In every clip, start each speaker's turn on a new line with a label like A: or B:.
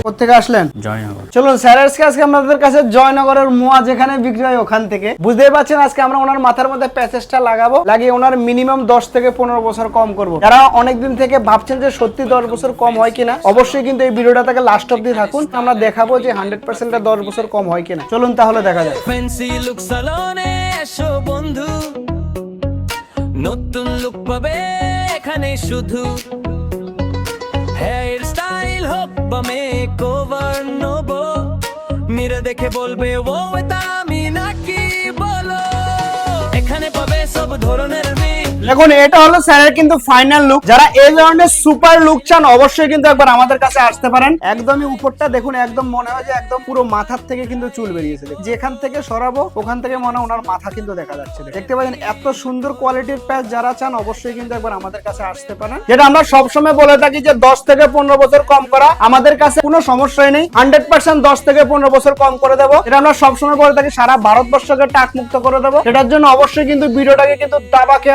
A: কোথেকে আসলেন?
B: জয়নগর।
A: চলুন স্যার, আজকে আমাদের কাছে জয়নগরের মোয়া যেখানে বিক্রি হয় ওখান থেকে বুঝতেই পারছেন আজকে আমরা ওনার মাথার মধ্যে প্যাচেসটা লাগাবো, লাগিয়ে ওনার মিনিমাম 10 থেকে 15 বছর কম করব। যারা অনেকদিন থেকে ভাবছেন যে সত্যি 10 বছর কম হয় কিনা, অবশ্যই কিন্তু এই ভিডিওটা থেকে লাস্ট অবধি থাকুন। আমরা দেখাবো যে 100% 10 বছর কম হয় কিনা। চলুন তাহলে দেখা যাক।
C: ফ্যান্সি লুক সালনে এসো বন্ধু, নতুন লুক পাবে এখানে শুধু। হেয়ার স্টাইল হোক বা মেকওভার নেবো, মিরে দেখে বলবে ও এটা আমি নাকি, বলো এখানে পাবে সব ধরনের মেয়ে।
A: দেখুন এটা হলো স্যারের কিন্তু ফাইনাল লুক। যারা এই ধরনের সুপার লুক চান অবশ্যই কিন্তু একবার আমাদের কাছে আসতে পারেন। একদমই উপরটা দেখুন, একদম মনে হয় যে একদম পুরো মাথার থেকে কিন্তু চুল বেরিয়েছে। যেখান থেকে সরাবো ওখান থেকে মনে হয় ওনার মাথা কিন্তু দেখা যাচ্ছে। দেখতে পাচ্ছেন এত সুন্দর কোয়ালিটির প্যাচ যারা চান অবশ্যই কিন্তু একবার আমাদের কাছে আসতে পারেন। যেটা আমরা সবসময় বলে থাকি যে 10 থেকে 15 বছর কম করা আমাদের কাছে কোনো সমস্যাই নেই। 100% 10 থেকে 15 বছর কম করে দেবো। এটা আমরা সবসময় বলে থাকি, সারা ভারতবর্ষকে টাক মুক্ত করে দেবো। এটার জন্য অবশ্যই কিন্তু ভিডিওটাকে কিন্তু দাবাকে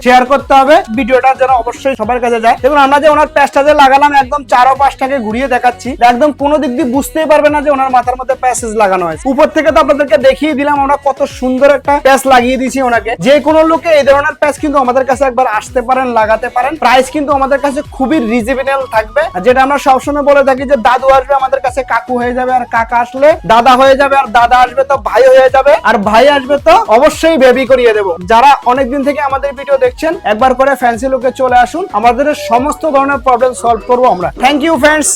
A: শেয়ার করতে হবে। ভিডিওটা যেন অবশ্যই সবার কাছে যায়। দেখুন আমরা যে ওনার প্যাচটা যে লাগালাম একদম 4 ও 5টাকে ঘুরিয়ে দেখাচ্ছি, একদম কোনো দিক দিয়ে বুঝতেই পারবে না যে ওনার মাথার মধ্যে প্যাচেস লাগানো হয়েছে। উপর থেকে তো আপনাদেরকে দেখিয়ে দিলাম আমরা কত সুন্দর একটা প্যাচ লাগিয়ে দিয়েছি ওনাকে। যে কোনো লোকে এই ধরনের প্যাচ কিন্তু আমাদের কাছে একবার আসতে পারেন, লাগাতে পারেন। প্রাইস কিন্তু আমাদের কাছে খুবই রিজনেবল থাকবে। যেটা আমরা সবসময় বলে থাকি যে দাদু আসবে আমাদের কাছে কাকু হয়ে যাবে, আর কাকা আসলে দাদা হয়ে যাবে, আর দাদা আসবে তো ভাই হয়ে যাবে, আর ভাই আসবে তো অবশ্যই বেবি করিয়ে দেবো। যারা অনেকদিন থেকে আমাদের ভিডিও দেখছেন একবার করে ফ্যান্সি লুকে চলে আসুন, আমাদের সমস্ত ধরনের প্রবলেম সলভ করবো আমরা। Thank you friends.